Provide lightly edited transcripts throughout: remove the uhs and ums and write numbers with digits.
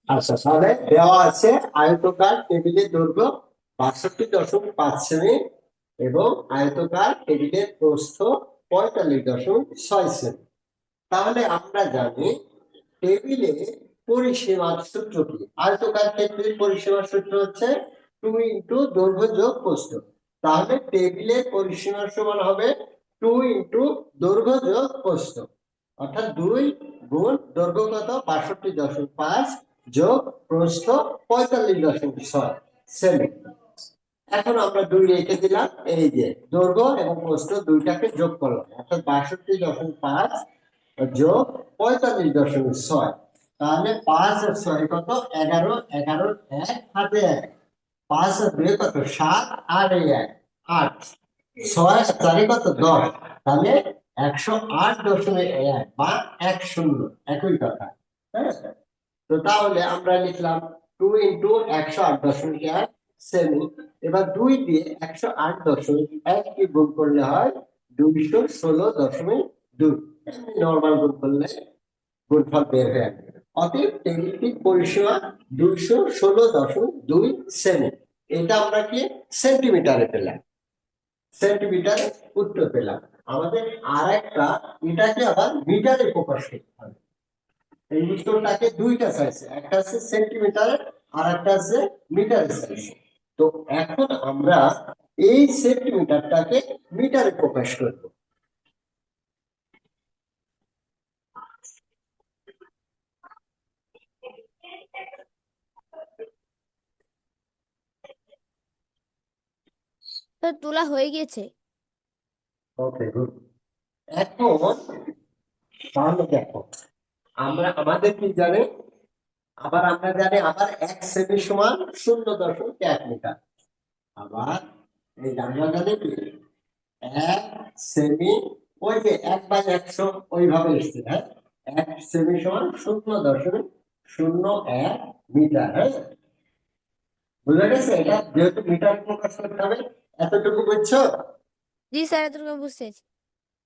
আচ্ছা, তাহলে দেওয়া আছে আয়তকার টেবিলের দৈর্ঘ্য 62.5 সেমি এবং আয়তকার টেবিলের প্রস্থ 45.6 সেমি। তাহলে আমরা জানি টেবিলে পরিসীমার সূত্র কি? আয়তকার ক্ষেত্রে পরিসীমার সূত্র হচ্ছে 2 দৈর্ঘ্য যোগ প্রস্থ। তাহলে টেবিলের পরিসীমার সমান হবে 2 দৈর্ঘ্য যোগ প্রস্থ, অর্থাৎ 2 গুণ দৈর্ঘ্য কত 62.5 যোগ প্রস্থ 45.6 সেমি। এখন আমরা 2 রেখে দিলাম, এই যে দৈর্ঘ্য এবং প্রস্থ দুইটাকে যোগ করলাম, অর্থাৎ 62.5 যোগ 45.6। তাহলে 5 আর 6 কত 11, 11 এক হাতে 1, 5 আর 2 কত 7, আর 1 8, 6 আর 4 কত 10। তাহলে 108.1 বা 10 একই কথা। হ্যাঁ, তো তাহলে আমরা লিখলাম 2 × 108.1 সেমি। এবার 2 দিয়ে 108.1 কি গুণ করলে হয় 216.2। নর্মাল গুণ করলে গুণফল বের হয়ে আসবে। অতএব টেবিলটির পরিসীমা 216.2 সেমি। এটা আমরা কি সেন্টিমিটারে পেলাম, সেন্টিমিটারে উত্তর পেলাম। আমাদের আর একটা এটাকে আবার মিটারে প্রকাশ করতে হবে। এই উত্তরটাকে দুইটা চাইছে, একটা আছে সেন্টিমিটার আর একটা আছে মিটারে চাইছে। তো এখন আমরা এই সেন্টিমিটারটাকে মিটারে প্রকাশ করব। তো তোলা হয়ে গেছে। ওকে, গুড। এখন তাহলে দেখো, আমরা আমাদের কি জানি, আমরা জানি আবার 1 সেমি সমান 0.1 মিটার। আবার এই আমরা জানি কি 1 সেমি, ওই যে 1/100 ওইভাবে এসছে। হ্যাঁ, 1 সেমি সমান 0.01 মিটার। হ্যাঁ, বুঝা গেছে? এটা যেহেতু মিটার প্রকাশ করতে হবে, এতটুকু বুঝছো? জি স্যার, এতটুকু আমি বুঝতে পেরেছি।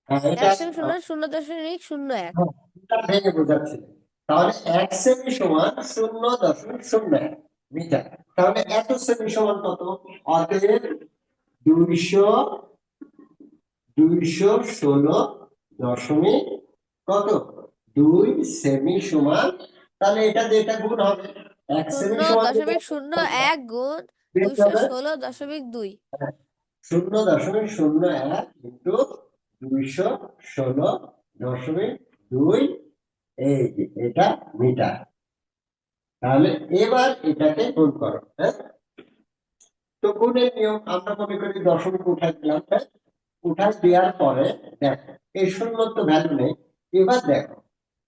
হ্যাঁ, এটা 1 সেমি সমান 0.01। হ্যাঁ, এটা ভেঙে বোঝাচ্ছি। তাহলে 1 সেমি সমান 0.01 মিটার। তাহলে এত সেমি সমান কত? অতএব 200 216 কত 2 সেমি সমান, তাহলে এটা দিয়ে এটা গুণ হবে। 1 সেমি শূন্য সমান দিলে দশমিক শূন্য এক গুণ বের দুইশো হবে ষোলো দশমিক দুই 0.01 ইন্টু 216.2। এই যে এটা মিটার। তাহলে এবার এটাকে গুণ করো। হ্যাঁ, তো গুণের নিয়ম আমরা মনে করি দশমিক উঠাই দিলাম। হ্যাঁ, উঠাই দেওয়ার পরে দেখো এই শূন্য তো ভ্যালু নেই। এবার দেখো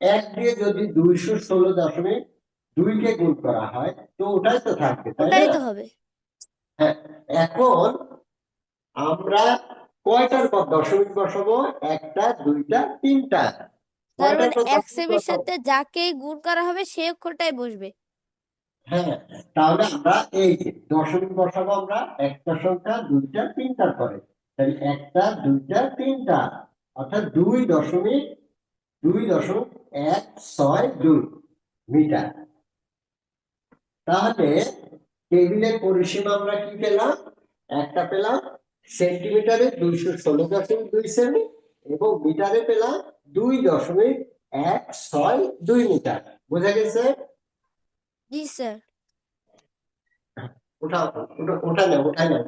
1 দিয়ে যদি 216.2 কে গুণ করা হয় তো ওটাই তো থাকবে, তাই ওটাই না? তো হবে। হ্যাঁ, এখন আমরা কয়টার পর দশমিক বসাবো? একটা, দুইটা, তিনটা। তার কয়টার মানে পর এক দশমিক সেমির বসাবো? সাথে যাকেই গুণ করা হবে সে অক্ষরটাই বসবে। হ্যাঁ, তাহলে আমরা এই যে দশমিক বসাবো আমরা একটা সংখ্যা, দুইটা, তিনটার পরে। তাহলে একটা, দুইটা, তিনটা, অর্থাৎ 2.162 মিটার। তাহলে টেবিলের পরিসীমা আমরা কি পেলাম? একটা পেলাম সেন্টিমিটারে 216.2 সেমি এবং মিটারে পেলাম 2.162 মিটার। বোঝা গেছে? জি স্যার। ওঠাও, ওঠা নেই, ওঠা নেই।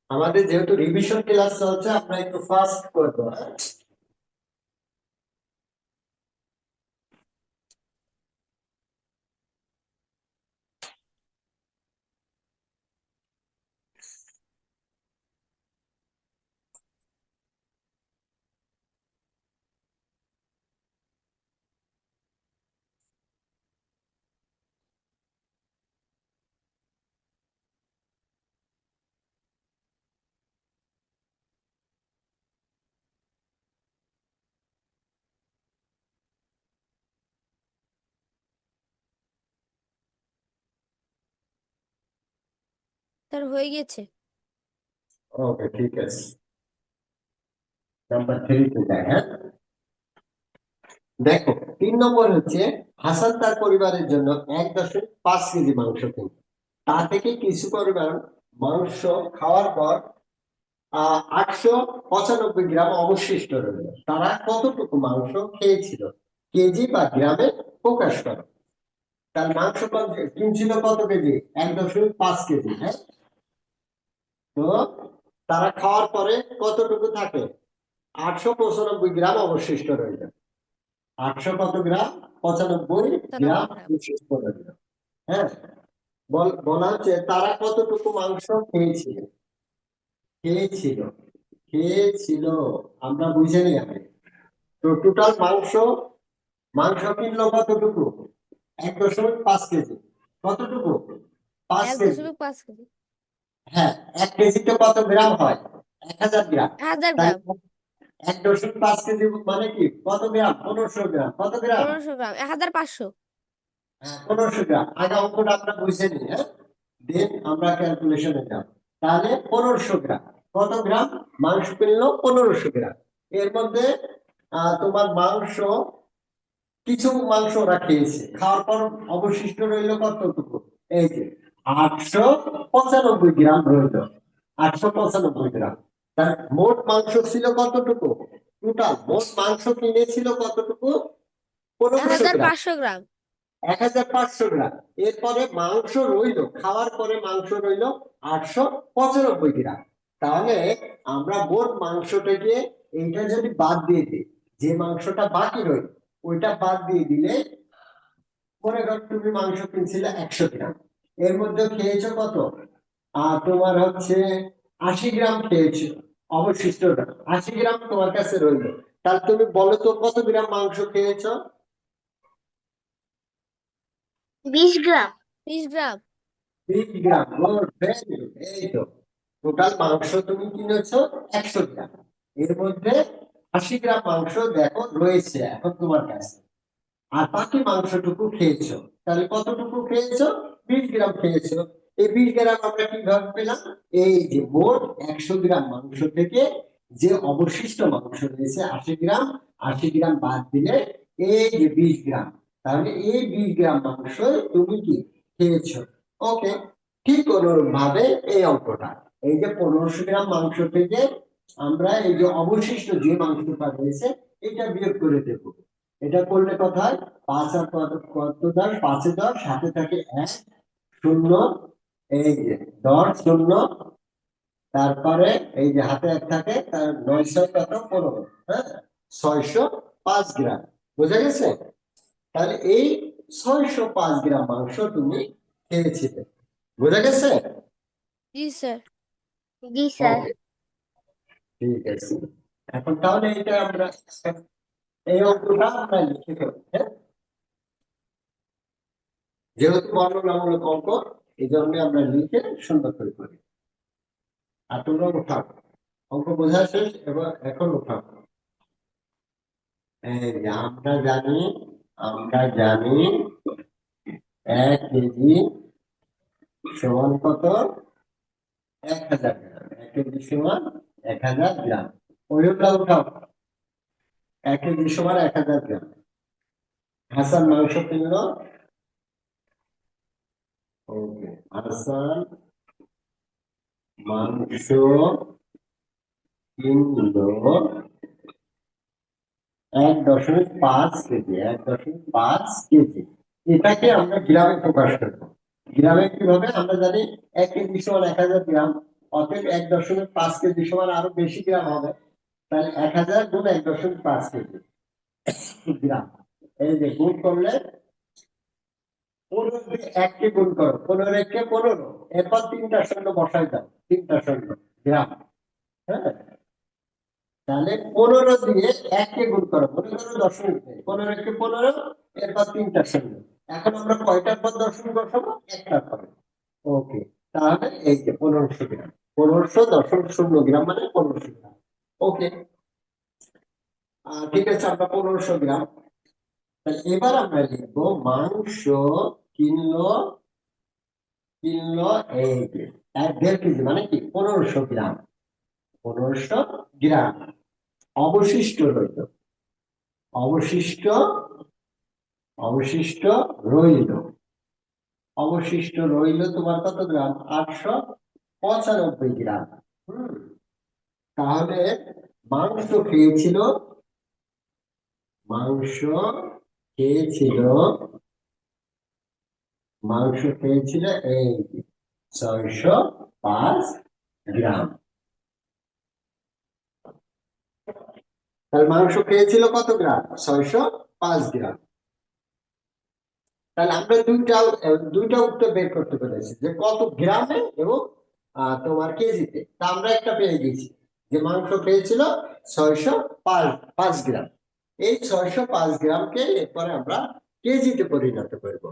আমাদের যেহেতু রিভিশন ক্লাস চলছে আমরা একটু ফাস্ট করবো। হ্যাঁ, স্যার হয়ে গেছে। ওকে, ঠিক আছে। নাম্বার 3 তে যায়। হ্যাঁ, দেখো 3 নম্বর হচ্ছে হাসান তার পরিবারের জন্য 1.5 কেজি মাংস কিনে তা থেকে কিছু পরিমাণ মাংস খাওয়ার পর 895 গ্রাম অবশিষ্ট রইল। তারা কতটুকু মাংস খেয়েছিল কেজি বা গ্রামে প্রকাশ করে। তার মাংস কিনছিল কত কেজি? 1.5 কেজি। হ্যাঁ, তো তারা খাওয়ার পরে কতটুকু থাকে? 895 গ্রাম অবশিষ্ট রইল। 800 কত গ্রাম? 95 গ্রাম 95 গ্রাম। অবশিষ্ট রইল। হ্যাঁ, বলা হচ্ছে তারা কতটুকু মাংস খেয়েছিল। খেয়েছিল, খেয়েছিল, আমরা বুঝে নিই আগে। তো টোটাল মাংস, মাংস কিনলো কতটুকু? 1.5 কেজি। কতটুকু? 5 কেজি। 1.5 কেজি। হ্যাঁ, 1 কেজিতে কত গ্রাম হয়? 1000 গ্রাম। 1000 তাই গ্রাম। 1.5 কেজি মানে কি কত গ্রাম? 1500 গ্রাম। কত গ্রাম? 1500 গ্রাম, 1500। হ্যাঁ, 1500 গ্রাম। আগে অঙ্কটা আমরা বুঝে নিই। হ্যাঁ, দেন আমরা ক্যালকুলেশনে যাব। তাহলে 1500 গ্রাম। কত গ্রাম মাংস কিনলো? 1500 গ্রাম। এর মধ্যে তোমার মাংস, কিছু মাংস ওরা খেয়েছে, খাওয়ার পর অবশিষ্ট রইল কতটুকু? এই যে 895 গ্রাম রইল। 895 গ্রাম। তার মোট মাংস ছিল কতটুকু? টোটাল মোট মাংস কিনেছিল কতটুকু? 1500 গ্রাম। 1500 গ্রাম। 1500 গ্রাম। এরপরে মাংস রইল, খাওয়ার পরে মাংস রইল 895 গ্রাম। তাহলে আমরা মোট মাংসটাকে এইটা যদি বাদ দিয়ে দিই, যে মাংসটা বাকি রইল ওইটা বাদ দিয়ে দিলে, মনে কর তুমি মাংস কিনছিলে 100 গ্রাম, এর মধ্যে খেয়েছো কত? তোমার হচ্ছে 80 গ্রাম খেয়েছো, অবশিষ্ট 80 গ্রাম তোমার কাছে রইল। তাহলে তুমি বলো তো কত গ্রাম মাংস খেয়েছো? 20 gram. 20 gram. 20 gram. Good, very good. এই তো টোটাল মাংস তুমি কিনেছো 100 গ্রাম, এর মধ্যে 80 গ্রাম মাংস দেখো রয়েছে এখন তোমার কাছে, আর বাকি মাংসটুকু খেয়েছো। তাহলে কতটুকু খেয়েছো? 20 গ্রাম খেয়েছো। এই 20 গ্রাম আমরা কিভাবে পেলাম? এই যে মোট 100 গ্রাম মাংস থেকে যে অবশিষ্ট মাংস রয়েছে 80 গ্রাম, 80 গ্রাম বাদ দিলে এই যে 20 গ্রাম, তাহলে এই 20 গ্রাম মাংস তুমি কি খেয়েছো। ওকে, ঠিক অনুরূপ ভাবে এই অঙ্কটা, এই যে 1500 গ্রাম মাংস থেকে আমরা এই যে অবশিষ্ট যে মাংসটা রয়েছে এটা বিয়োগ করে দেবো। এটা করলে কত হয়? 5 আর কত 10, 5 এ 10, সাথে থাকে 1 শূন্য, এই যে 10 শূন্য, তারপরে এই যে হাতে 1 থাকে, তার 9 কত? 15। হ্যাঁ, 605 গ্রাম। বোঝা গেছে? তাহলে এই 605 গ্রাম মাংস তুমি খেয়েছিলে। বোঝা গেছে? জি স্যার। জি স্যার। ওকে, ঠিক আছে। এখন তাহলে এটা আমরা এই অঙ্কটা আমরা লিখে ফেলবো। হ্যাঁ, যেহেতু বর্ণনামূলক অঙ্ক, এই জন্য আমরা লিখে সুন্দর করে করি। আর তোমরা উঠাও, অঙ্ক বোঝা শেষ, এবার এখন উঠাও। এই যে আমরা জানি 1 কেজি সমান কত? 1000 গ্রাম। 1 কেজি সমান 1000 গ্রাম। ওইগুলা উঠাও। 1 কেজি সমান 1000 গ্রাম। হাসান মাংস কিনলো। ওকে, হাসান মাংস কিনলো 1.5 কেজি। 1.5 কেজি, এটাকে আমরা গ্রামে প্রকাশ করবো। গ্রামে কিভাবে? আমরা জানি 1 কেজি সমান 1000 গ্রাম, অতএব 1.5 কেজি সমান আরো বেশি গ্রাম হবে। তাহলে 1000 গুণ 1.5 কেজি গ্রাম। এই যে গুণ করলে 15 দিয়ে 1 কে গুণ করো, 15 কে 15, এরপর 3টা শূন্য বসাই দাও, 3টা শূন্য গ্রাম। হ্যাঁ, তাহলে 15 দিয়ে 1 কে গুণ করো, মনে করো দশমিক নেই, 15 কে 15, এরপর 3টা শূন্য। এখন আমরা কয়টার পর দশমিক বসাবো? একটার পরে। ওকে, তাহলে এই যে 1500 গ্রাম, 1500.0 গ্রাম, মানে 1500 গ্রাম। ওকে, ঠিক আছে, আমরা 1500 গ্রাম। তাহলে এবার আমরা লিখবো মাংস কিনলো, কিনলো এই যে 1.5 কেজি, মানে কি 1500 গ্রাম। 1500 গ্রাম। অবশিষ্ট রইল, অবশিষ্ট অবশিষ্ট রইল, অবশিষ্ট রইল তোমার কত গ্রাম? 895 গ্রাম। তাহলে মাংস খেয়েছিল, মাংস খেয়েছিল, মাংস খেয়েছিল এই 605 গ্রাম। তাহলে মাংস খেয়েছিল কত গ্রাম? 605 গ্রাম। তাহলে আমরা দুইটা উত্তর বের করতে পেরেছি, যে কত গ্রামে এবং তোমার কেজিতে। তা আমরা একটা পেয়ে গেছি, যে মাংস খেয়েছিল 605 গ্রাম। এই 605 গ্রামকে এরপরে আমরা কেজিতে পরিণত করব।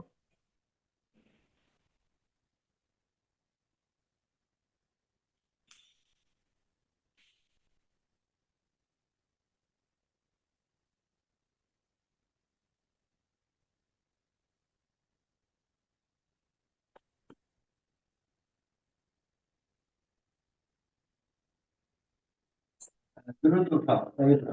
দ্রুত উঠাও, এই তো।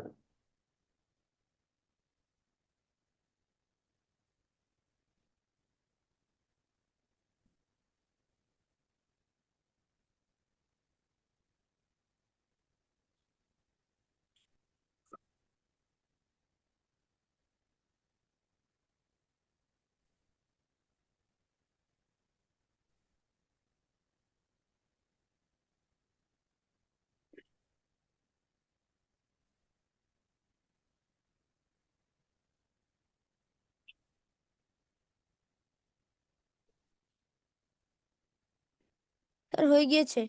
স্যার হয়ে গিয়েছে।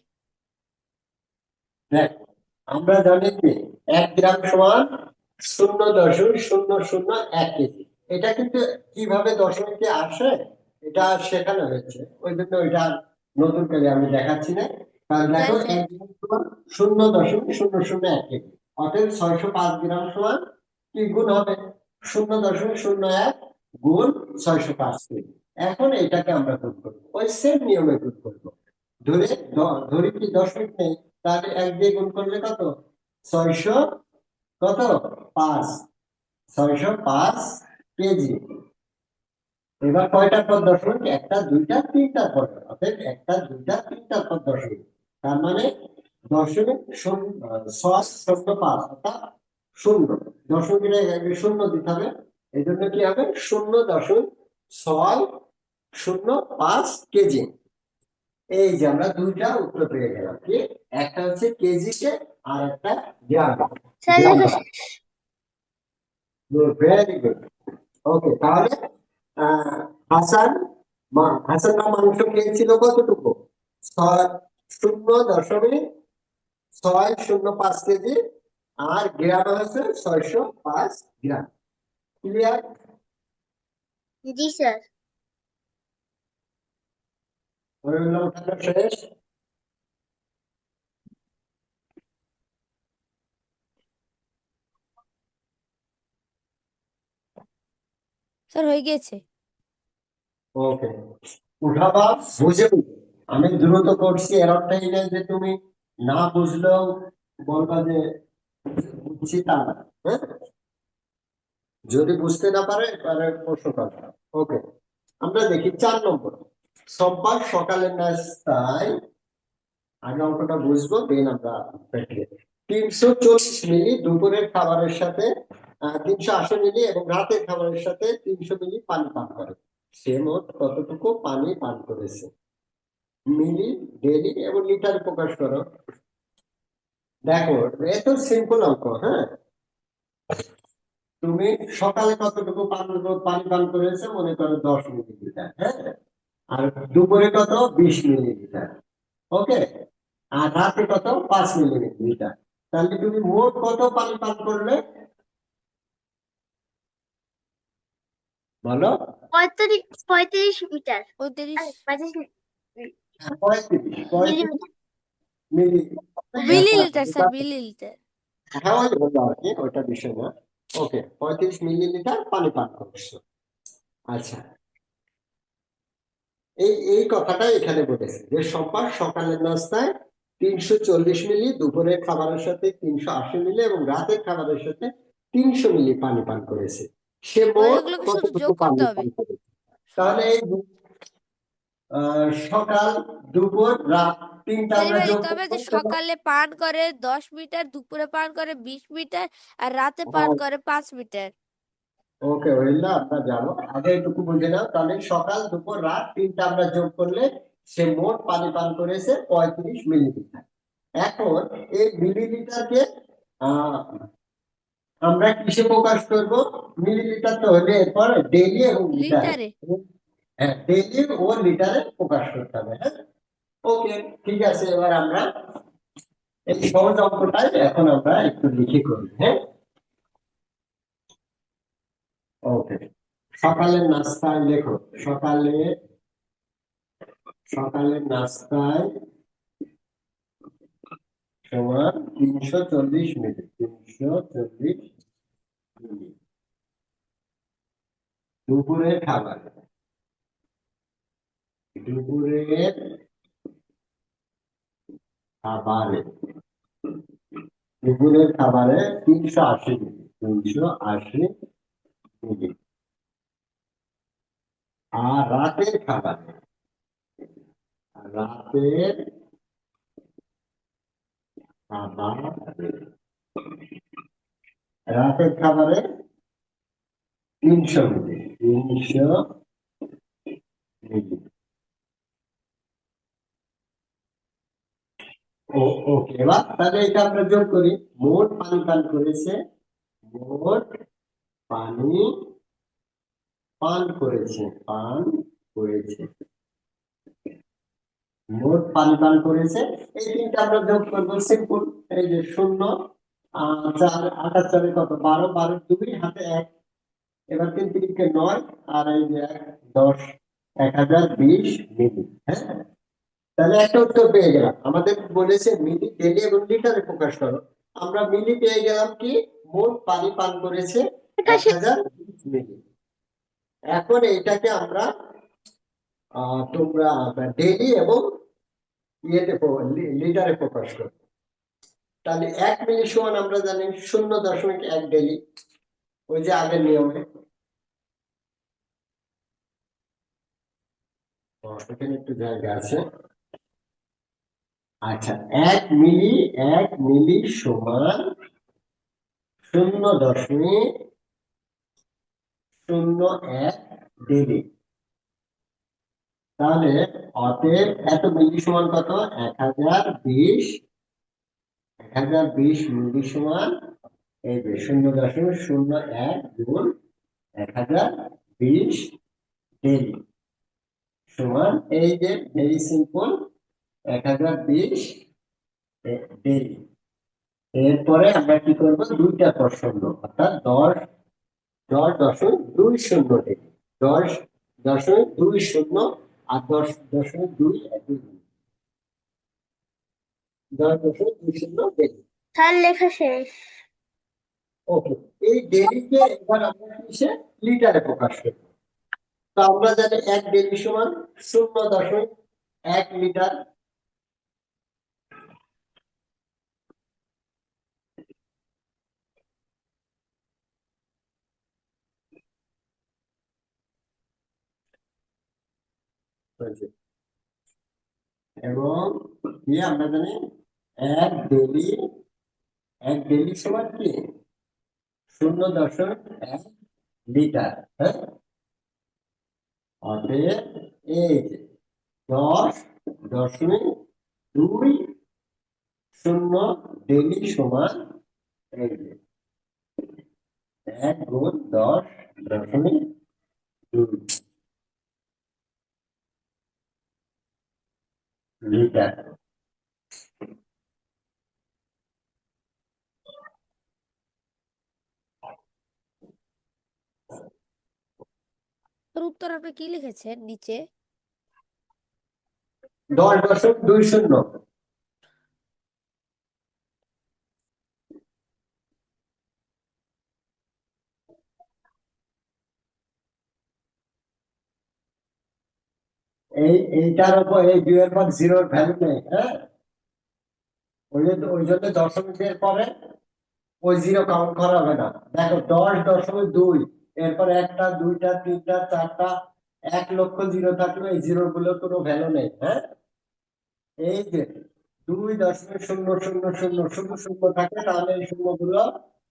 দেখ, আমরা জানি যে 1 গ্রাম সমান 0.001 কেজি। এটা কিন্তু কিভাবে দশমিকে আসে এটা শেখানো হয়েছে, ওই জন্য ওইটা নতুন করে আমি দেখাচ্ছি না। কারণ দেখো, জানি স্যার। 1 গ্রাম সমান 0.001 কেজি, অতএব 605 গ্রাম সমান কি গুণ হবে? 0.01 গুণ 605 কেজি। এখন এটাকে আমরা গুণ করবো, ওই সেম নিয়মে গুণ করবো। ধরে ধরি কি দশমিক নেই, তাহলে 1 দিয়ে গুণ করলে কত? 600 কত? 5, 605 কেজি। এবার কয়টার পর দশমিক? একটা, দুইটা, তিনটার পর। অর্থাৎ একটা, দুইটা, তিনটার পর দশমিক। তার মানে দশমিক শূন্য, 605 অর্থাৎ 0। দশমিকের আগে 0 দিতে হবে, এই জন্য কি হবে? 0.605 কেজি। এই যে আমরা দুইটা উত্তর পেয়ে গেলাম, কি একটা হচ্ছে কেজিতে আর একটা গ্রাম। স্যার লেখা ভেরি গুড। ওকে, তাহলে হাসান হাসান মাংস খেয়েছিল কতটুকু? 0.605 কেজি, আর গ্রাম হচ্ছে 605 গ্রাম। ক্লিয়ার? জি স্যার। উঠানো শেষ। স্যার হয়ে গিয়েছে। ওকে, উঠাবা বুঝে বুঝে। আমি দ্রুত করছি, এর অর্থই নেই যে তুমি না বুঝলেও বলবা যে বুঝছি তা না। হ্যাঁ, যদি বুঝতে না পারে তাহলে প্রশ্ন করবে। ওকে, আমরা দেখি 4 নম্বর। সোমবার সকালের নাস্তায়, আগে অঙ্কটা বুঝবো দেন আমরা প্র্যাকটিস। 340 মিলি দুপুরের খাবারের সাথে 380 মিলি এবং রাতের খাবারের সাথে 300 মিলি পানি পান করে। সে মোট কতটুকু পানি পান করেছে? মিলি, ডেলি এবং লিটারে প্রকাশ করো। দেখো, এত সিম্পল অঙ্ক। হ্যাঁ, তুমি সকালে কতটুকু পানি পান করেছে? মনে করো 10 মিলিলিটার। হ্যাঁ, আর দুপুরে কত? 20 মিলিলিটার। ওকে, আর রাতে কত? 5 মিলিলিটার। তাহলে তুমি মোট কত পানি পান করলে বলো? 35 মিটার। 35 আরে 35 35 millimetre. Milli. Millilitre sir, millilitre. হ্যাঁ, ওই হলো আর কি, ওইটা বিষয় না। ওকে, 35 মিলিলিটার পানি পান করছো। আচ্ছা, এই কথাটা এখানে বলেছে যে সোমবার সকালের নাস্তায় 340 মিলি, দুপুরের খাবারের সাথে 380 মিলি এবং রাতের খাবারের সাথে 300 মিলি পানি পান করেছে। সে ও মোট এগুলোকে শুধু কতটুকু যোগ করতে পানি হবে। পান করেছে? তাহলে এই সকাল, দুপুর, রাত তিনটা সেলিম আমরা ভাই যোগ লিখতে হবে করবো। যে সকালে পান করে 10 মিটার, দুপুরে পান করে 20 মিটার, আর রাতে পান করে 5 মিটার। ওকে, ওইগুলো আমরা যাবো, আগে এটুকু বুঝে নাও। তাহলে সকাল, দুপুর, রাত তিনটা আমরা যোগ করলে সে মোট পানি পান করেছে 35 মিলিলিটার। এখন এই মিলিলিটারকে আহ আমরা কিসে প্রকাশ করব? মিলিলিটার তো হলে এরপর ডেইলি এবং লিটারে, লিটারে। হ্যাঁ ডেইলি ও লিটারে প্রকাশ করতে হবে। হ্যাঁ, ওকে, ঠিক আছে। এবার আমরা এই সহজ অঙ্কটাই এখন আমরা একটু লিখে করি। হ্যাঁ, ওকে। সকালের নাস্তায় লেখো, সকালের নাস্তায় সমান 340 মিলি, 340 মিলি। দুপুরের খাবার, দুপুরের খাবারে, দুপুরের খাবারে 380 মিলি, 380 মিলি। আর রাতের খাবারে, রাতের খাবারে, রাতের খাবারে 300 মিলি, 300 মিলি। ওকে, এবার তাহলে এটা আমরা যোগ করি। মোট পানি পান করেছে, মোট পানি পান করেছে, মোট পানি পান করেছে। এই তিনটা আমরা যোগ করবো, সিম্পল। এই যে শূন্য, 4, 8 4 কত, 12, 12 2 হাতে 1, এবার 3 3 9, আর এই যে 1 10, 1020 মিলি। হ্যাঁ, তাহলে একটা উত্তর পেয়ে গেলাম। আমাদের বলেছে মিলি, ডেলি এবং লিটারে প্রকাশ করো। আমরা মিলি পেয়ে গেলাম কি, মোট পানি পান করেছে 1020 মিলি। এখন এইটাকে আমরা তোমরা ডেলি এবং লিটারে প্রকাশ করো। তাহলে 1 মিলি সমান আমরা জানি 0.1 ডেলি, ওই যে আগের নিয়মে। এখানে একটু জায়গা আছে। আচ্ছা, 1 মিলি, 1 মিলি সমান 0.01 ডেলি। তাহলে অতএব এত মিলি সমান কত? 1020, 1020 মিলি সমান এই যে 0.01 গুণ 1020 ডেলি সমান এই যে ভেরি সিম্পল 1020 ডেলি। এরপরে আমরা কি করবো? দুইটা প্রসন্ন, অর্থাৎ 10.20 ডেলি, 10.20 আর 10.2 একই, 10.20 ডেলি। স্যার লেখা শেষ। ওকে, এই ডেলিকে এবার আমরা কিসে, লিটারে প্রকাশ করব। তো আমরা জানি 1 ডেলি সমান 0.1 লিটার। এবং কি আমরা জানি 1 ডেলি, 1 ডেলি সমান কি 0.1 লিটার। হ্যাঁ, অতএব এই যে 10.20 ডেলি সমান এই যে 1 গুণ 10.2 লিটার। তোর উত্তর আপনি কি লিখেছেন নিচে? 10.20। এইটার উপর এই 2 এর পর জিরোর ভ্যালু নেই। হ্যাঁ, ওই জন্য দশমিকের পরে ওই জিরো কাউন্ট করা হবে না। দেখো 10.2, এরপর একটা দুইটা তিনটা চারটা 1 লক্ষ জিরো থাকলে এই জিরো গুলোর কোনো ভ্যালু নেই। হ্যাঁ, এই যে 2.000000 থাকে, তাহলে এই শূন্য গুলো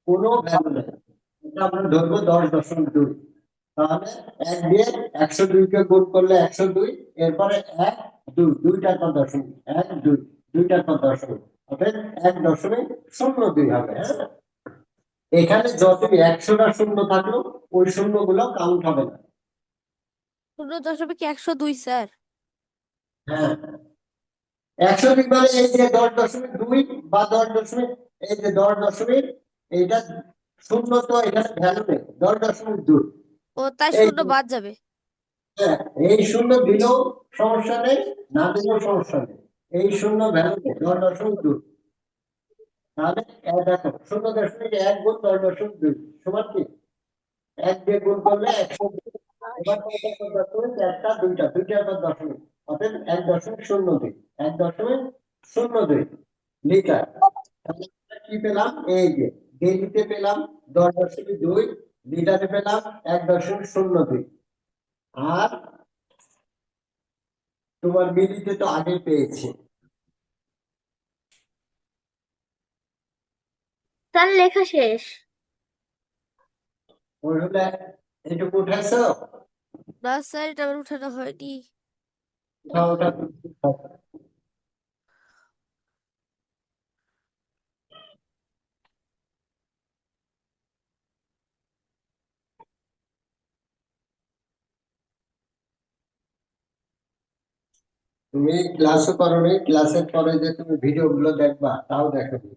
কোনো ভ্যালু নেই। এটা আমরা ধরবো 10.2। তাহলে 1 দিয়ে 102 কে গুণ করলে 102, এরপরে 1 2 দুইটার পর দশমিক 1 2 দুইটার পর দশমিক, অর্থাৎ 1.02 হবে। হ্যাঁ, এখানে যতই 100টা শূন্য থাকলো ওই শূন্য গুলো কাউন্ট হবে না। 0.102 স্যার। হ্যাঁ, 102 মানে এই যে 10.2 বা 10. এই যে 10. এইটা শূন্য, তো এখানে ভ্যালু নেই 10.2। ও তাই এই শূন্য বাদ যাবে। হ্যাঁ, এই শূন্য দিলেও সমস্যা নেই, না দিলেও সমস্যা নেই, এই শূন্য ভ্যালু নেই 10.2। তাহলে দেখো 0.1 গুণ 10.2 সমান কি? 1 দিয়ে গুণ করলে 102। এবার কয়টা পদ দশমিক? একটা দুইটা দুইটার পর দশমিক, অর্থাৎ 1.02, 1.02 লিটার। তাহলে আমরা কি পেলাম? এই যে কেজিতে পেলাম 10.2, লিটারে পেলাম 1.02, আর তোমার মিলিতে তো আগে পেয়েছি। স্যার লেখা শেষ। ওই হলে এইটুকু উঠেছো? না স্যার, এটা আমার উঠানো হয়নি। ওটা তুমি ক্লাসও করোনি, ক্লাসের পরে যে তুমি ভিডিও গুলো দেখবা তাও দেখোনি,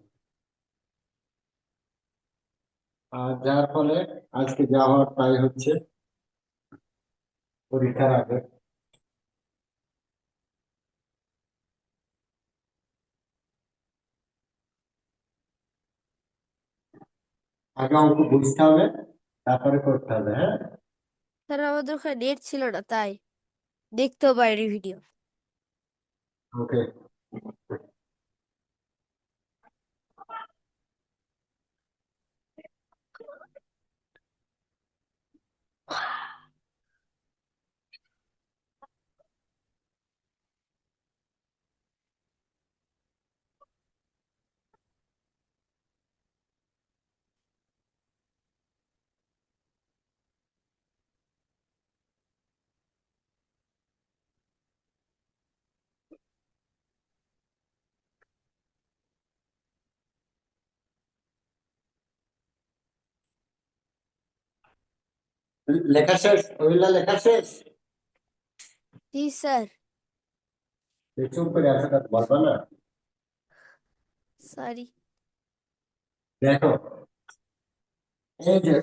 আর যার ফলে আজকে যা হওয়ার তাই হচ্ছে পরীক্ষার আগে। আগে অঙ্ক বুঝতে হবে, তারপরে করতে হবে। হ্যাঁ, স্যার আমাদের ওখানে নেট ছিল না, তাই দেখতেও পারিনি ভিডিও। ওকে। লেখা শেষ? ওইগুলা লেখা শেষ? জি স্যার। চুপ করে আছে, তা বলবা না? সরি। দেখো, এই যে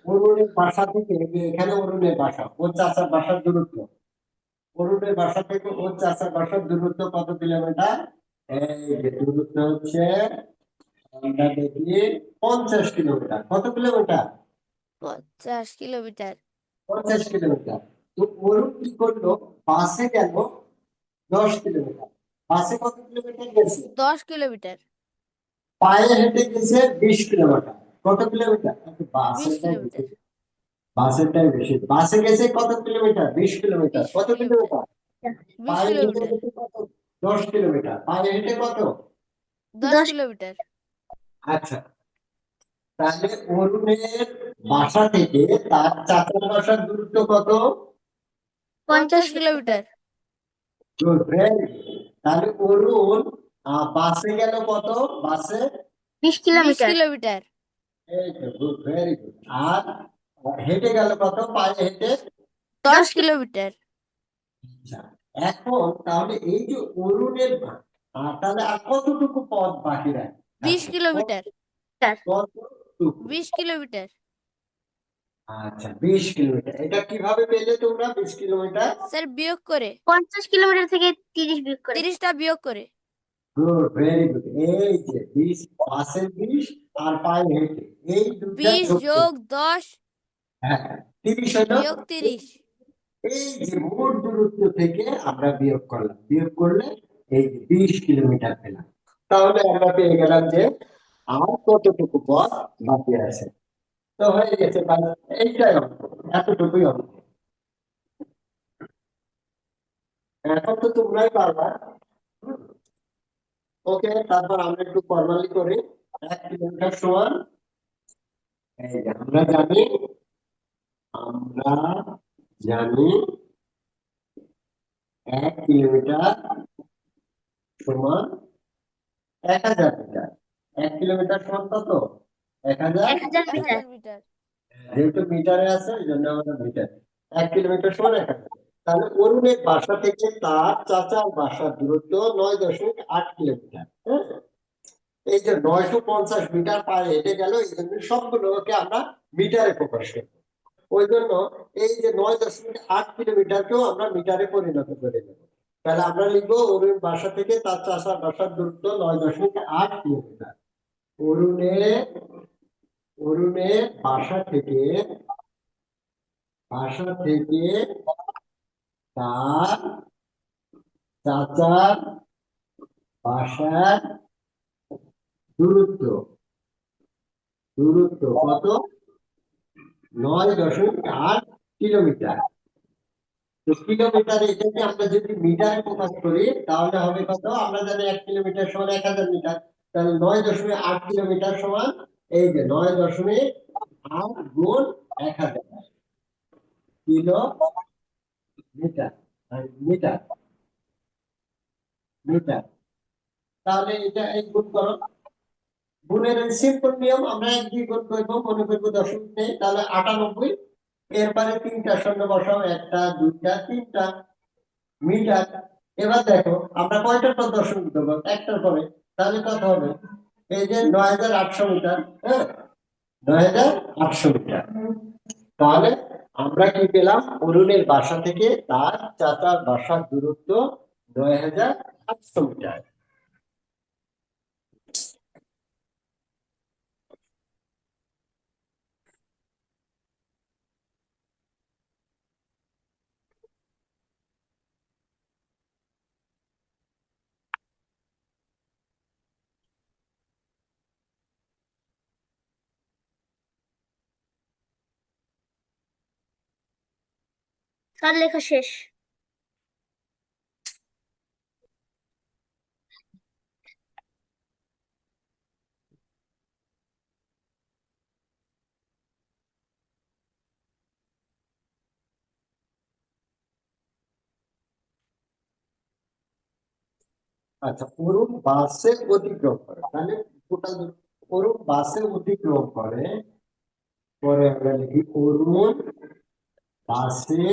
অরুণের বাসা থেকে, এই যে এখানে অরুণের বাসা, ওর চাচার বাসার দূরত্ব, অরুণের বাসা থেকে ওর চাচার বাসার দূরত্ব কত কিলোমিটার? এই যে দূরত্ব হচ্ছে, আমরা দেখি 50 কিলোমিটার। কত কিলোমিটার? 50 কিলোমিটার। 50 কিলোমিটার। তো অরুণ কি করলো? বাসে গেল 10 কিলোমিটার। বাসে কত কিলোমিটার গেছে? 10 কিলোমিটার। পায়ে হেঁটে গেছে 20 কিলোমিটার। কত কিলোমিটার? আচ্ছা, 20 বাসেরটাই বেশি। কিলোমিটার। বাসেরটাই বেশি। বাসে গেছে কত কিলোমিটার? 20 কিলোমিটার। 20 কত কিলোমিটার। কিলোমিটার? 20 পায়ে হেঁটে কিলোমিটার। গেছে কত? 10 কিলোমিটার। পায়ে হেঁটে কত? 10 10 কিলোমিটার। আচ্ছা, তাহলে অরুণের বাসা থেকে তার চাচার বাসার দূরত্ব কত? 50 50 কিলোমিটার। Good, very good. তাহলে অরুণ বাসে গেল কত? বাসে 20 20 কিলোমিটার। কিলোমিটার। এই তো, গুড, ভেরি গুড। আর হেঁটে গেল কত? পায়ে হেঁটে? 10 কিলোমিটার। আচ্ছা, এখন তাহলে এই যে অরুণের তাহলে আর কতটুকু পথ বাকি 20 আছে? কিলোমিটার। কতটুকু? 20 কিলোমিটার। আচ্ছা, 20 কিলোমিটার। এটা কিভাবে পেলে তোমরা 20 কিলোমিটার? স্যার বিয়োগ করে। 50 কিলোমিটার থেকে 30 বিয়োগ করে। 30টা বিয়োগ করে। Good, very good. এই যে 20, বাসের 20 আর পায়ে হেঁটে, এই দুটা 20 যোগ করো। যোগ 10 হ্যাঁ, 30 হলো। বিয়োগ 30। এই যে মোট দূরত্ব থেকে আমরা বিয়োগ করলাম, বিয়োগ করলে এই যে 20 কিলোমিটার পেলাম। তাহলে আমরা পেয়ে গেলাম যে আর কতটুকু পথ বাকি আছে। তো হয়ে গেছে, তাহলে এইটাই অঙ্ক, এতটুকুই অঙ্ক। এখন তো তোমরাই পারবা। ওকে, তারপর আমরা একটু ফর্মালি করি। 1 কিলোমিটার সমান, এই যে আমরা জানি 1 কিলোমিটার সমান 1000 মিটার। 1 কিলোমিটার সমান কত? 1000। 1000 মিটার। 1000 মিটার। যেহেতু মিটারে আছে ওই জন্য আমরা মিটার। 1 কিলোমিটার সমান 1000। তাহলে অরুণের বাসা থেকে তার চাচার বাসার দূরত্ব 9.8 কিলোমিটার। হ্যাঁ, এই যে 950 মিটার পায়ে হেঁটে গেল, এই জন্য সবগুলোকে আমরা মিটারে প্রকাশ করবো। ওই জন্য এই যে 9.8 কিলোমিটারকেও আমরা মিটারে পরিণত করে দেব। তাহলে আমরা লিখবো অরুণ বাসা থেকে তার চাচার বাসার দূরত্ব 9.8 কিলোমিটার। অরুণের অরুণের বাসা থেকে তার চাচার বাসার দূরত্ব কত? 9.8 কিলোমিটার। তো কিলোমিটারে এটাকে আমরা যদি মিটারে প্রকাশ করি তাহলে হবে কত? আমরা জানি 1 কিলোমিটার সমান 1000 মিটার। তাহলে 9.8 কিলোমিটার সমান, এই যে 9.8 গুণ 1000 কিলোমিটার। Metre metre. তাহলে এটা এই গুণ করো। গুণের সিম্পল নিয়ম, আমরা 1 দিয়ে গুণ করবো, মনে করবো দশমিক নেই, তাহলে 98। এরপরে 3টা শূন্য বসাও, 1টা 2টা 3টা মিটার। এবার দেখো আমরা কয়টার পর দশমিক দেবো? একটার পরে। তাহলে কত হবে? এই যে 9800 মিটার। হ্যাঁ, 9800 মিটার। তাহলে আমরা কি পেলাম? অরুণের বাসা থেকে তার চাচার বাসার দূরত্ব 9800 মিটার। স্যার লেখা শেষ। আচ্ছা, অরুণ বাসে অতিক্রম করে, তাহলে টোটাল অরুণ বাসে অতিক্রম করে, পরে আমরা লিখি অরুণ বাসে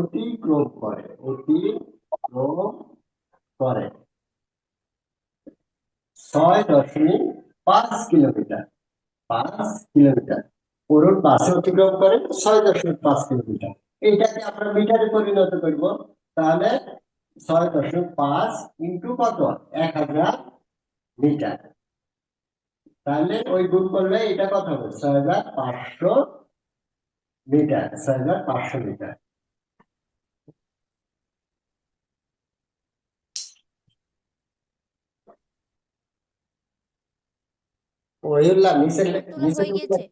অতিক্রম করে 6.5 কিলোমিটার। 5 কিলোমিটার। অরুণ বাসে অতিক্রম করে 6.5 কিলোমিটার। এইটাকে আমরা মিটারে পরিণত করব। তাহলে 6.5 ইন্টু কত? 1000 মিটার। তাহলে ওই গুণ করলে এটা কত হবে? 6500 মিটার। 6500 মিটার। ওইগুলা নিচে উত্তর হয়ে গেছে।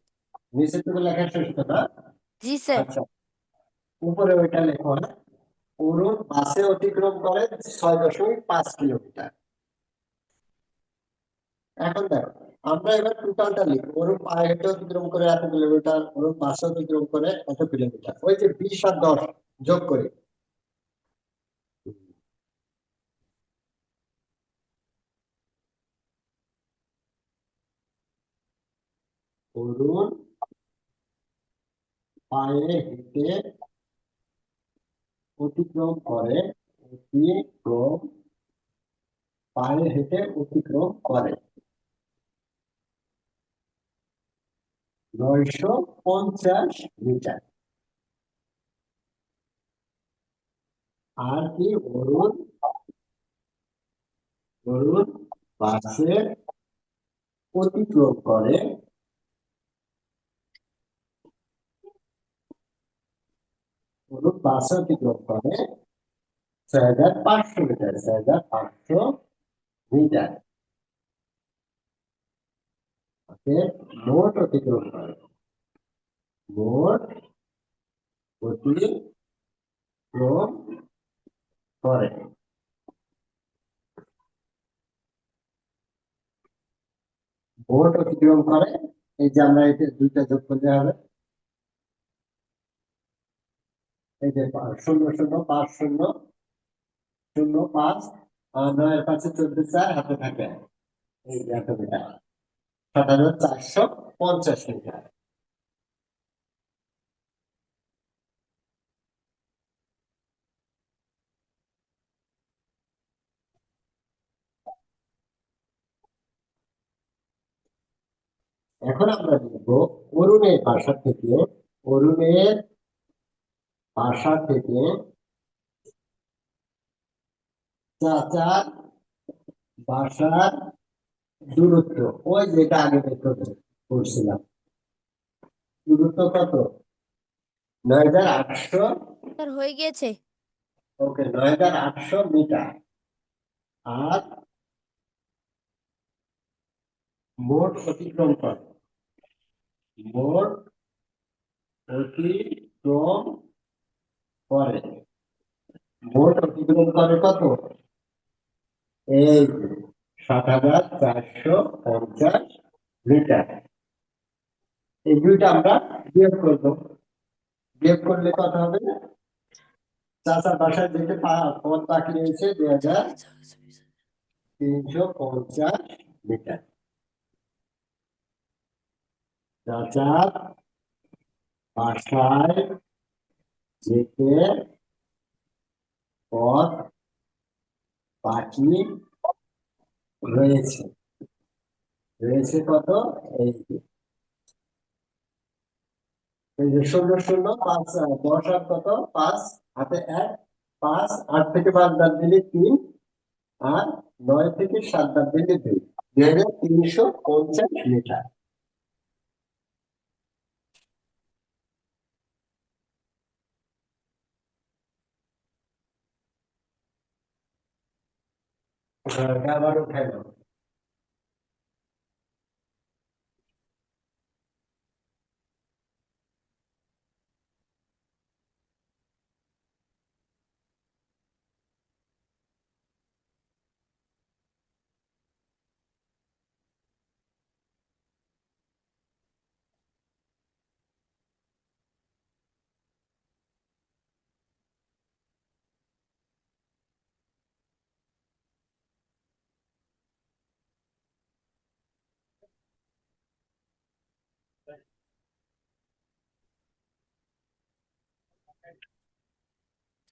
নিচে টুকু লেখা শেষ কথা। জি স্যার। আচ্ছা, উপরে ওইটা লেখো। অরুণ বাসে অতিক্রম করে 6.5 কিলোমিটার। এখন দেখো, আমরা এবার টোটালটা লিখবো। অরুণ পায়ে হেঁটে অতিক্রম করে এত কিলোমিটার, অরুণ বাসে অতিক্রম করে এত কিলোমিটার। ওই যে 20 আর 10 যোগ করি। অরুণ পায়ে হেঁটে অতিক্রম করে অতিক্রম পায়ে হেঁটে অতিক্রম করে 950 মিটার। আর কি? অরুণ অরুণ বাসে অতিক্রম করে অরুণ বাসে অতিক্রম করে 6500 মিটার। 6500 মিটার। মোট অতিক্রম করে, মোট অতিক্রম করে। মোট অতিক্রম করে, এই যে আমরা এতে দুইটা যোগ করতে হবে, এই যে 0.05005 আর 9-5-14 হাতে থাকে, এই যে এত মিটার, 7,450 মিটার। এখন আমরা লিখবো অরুণের বাসা থেকে, অরুণের বাসা থেকে চাচার বাসার দূরত্ব, ওই যেটা আগে বের করছিলাম, দূরত্ব কত? 9,800। স্যার হয়ে গিয়েছে। ওকে, 9,800 মিটার। আর মোট অতিক্রম করে, মোট অতিক্রম করে, মোট অতিক্রম করে কত? এই 7,450 মিটার। এই দুইটা আমরা বিয়োগ করবো, বিয়োগ করলে কত হবে? চাচার বাসায় যেতে পথ বাকি রয়েছে 2,350 মিটার। চাচার বাসায় যেতে পথ বাকি রয়েছে, রয়েছে কত? এই যে, এই যে 0,0,5 10 আর কত? 5 হাতে 1, 5 8 থেকে 5 বাদ দিলে 3, আর 9 থেকে 7 বাদ দিলে 2, 2,350 মিটার। আবার উঠাই দাও।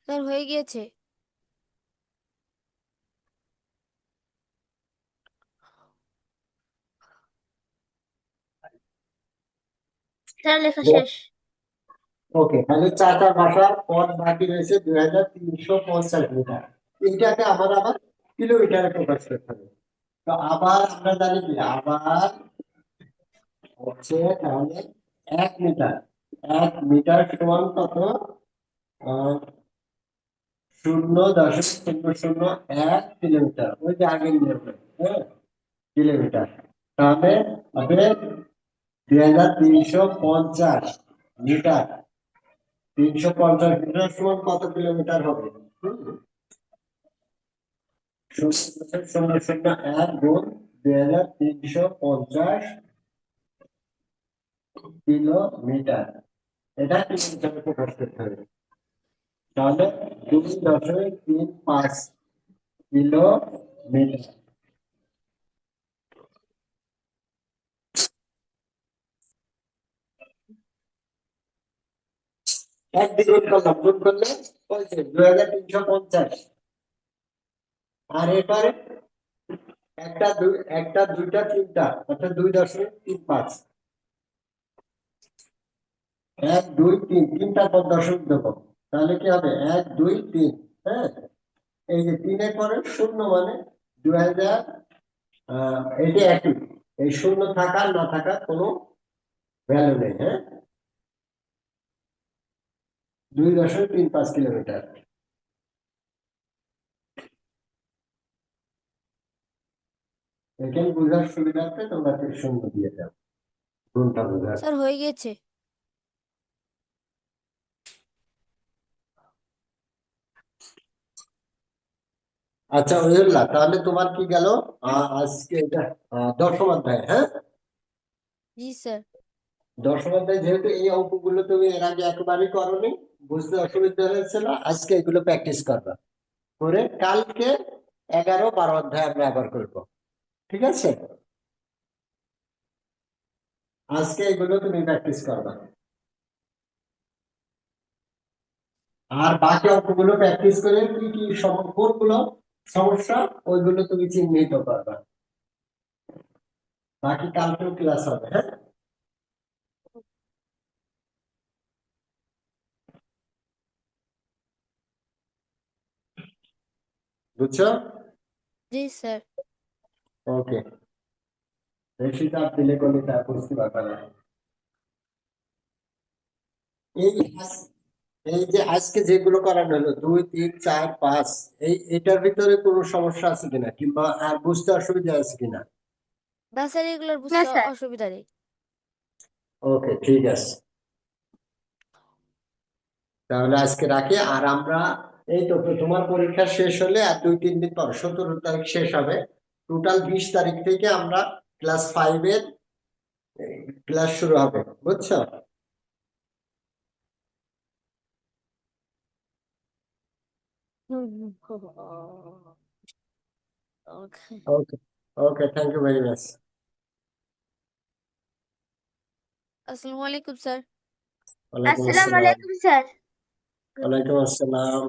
স্যার হয়ে গিয়েছে। স্যার লেখা শেষ। ওকে, তাহলে চারটা ভাষার পথ বাকি রয়েছে 2,350 মিটার। এইটাকে আবার কিলোমিটারে প্রকাশ করতে হবে। তো আবার আমরা জানি কি, আবার হচ্ছে তাহলে 1 মিটার, 1 মিটার সমান কত? 0.001 কিলোমিটার, ওই যে আগের নিয়মে, হ্যাঁ, কিলোমিটার। তাহলে হবে 2,350 মিটার। 350 মিটার সমান কত কিলোমিটার হবে? 0.001 গুণ 2,350 কিলোমিটার, এটা কিলোমিটারে প্রকাশ করতে হবে। তাহলে 2.35 কিলোমিটার। এক দ্বিগুণ করলাম, গুণ করলে হয়েছে 2,350। আর এরপরে একটা দুইটা তিনটা, অর্থাৎ 2.35, 1 2 3, তিনটা পর দশমিক দেবো, তাহলে কি হবে? 1 2 3, হ্যাঁ। এই যে 3-এর পরে শূন্য মানে 2,000, এটি একই, এই শূন্য থাকা না থাকা কোনো ভ্যালু নেই, হ্যাঁ। 2.35 কিলোমিটার। এখানে বোঝার সুবিধার্থে তোমরা শূন্য দিয়ে দাও গুণটা বোঝার। স্যার হয়ে গেছে। আচ্ছা ওইল্লা, তাহলে তোমার কি গেল আজকে এটা দশম অধ্যায়, হ্যাঁ? জি স্যার। দশম অধ্যায় যেহেতু এই অঙ্কগুলো তুমি এর আগে একেবারেই করোনি, বুঝতে অসুবিধা হয়েছিল, আজকে এগুলো প্র্যাকটিস করবা, করে কালকে 11, 12 অধ্যায় আমরা আবার করবো, ঠিক আছে? আজকে এগুলো তুমি প্র্যাকটিস করবা, আর বাকি অঙ্কগুলো প্র্যাকটিস করে কি কি কোনগুলো সমস্যা ওইগুলো তুমি চিহ্নিত করবা। বাকি কালকেও ক্লাস হবে, হ্যাঁ? বুঝছো? জি স্যার। ওকে, বেশি চাপ দিলে কোনো চাপ বুঝতে পারবে না। এই এই যে আজকে যেগুলো করানো হলো 2, 3, 4, 5, এটার ভিতরে কোনো সমস্যা আছে কিনা, কিংবা আর বুঝতে অসুবিধা আছে কিনা? না স্যার, এগুলোর না বুঝতে স্যার। অসুবিধা নেই। ওকে, ঠিক আছে, তাহলে আজকে রাখি। আর আমরা এই তো তোমার পরীক্ষা শেষ হলে আর 2, 3 দিন পর 17 তারিখ শেষ হবে, টোটাল 20 তারিখ থেকে আমরা ক্লাস 5 এর ক্লাস শুরু হবে, বুঝছো? ওকে। ওকে, ওকে, থ্যাংক ইউ ভেরি মাচ। আসসালামু আলাইকুম স্যার। ওয়ালাইকুম আসসালামু আসসালাম। আলাইকুম স্যার। ওয়ালাইকুম আসসালাম।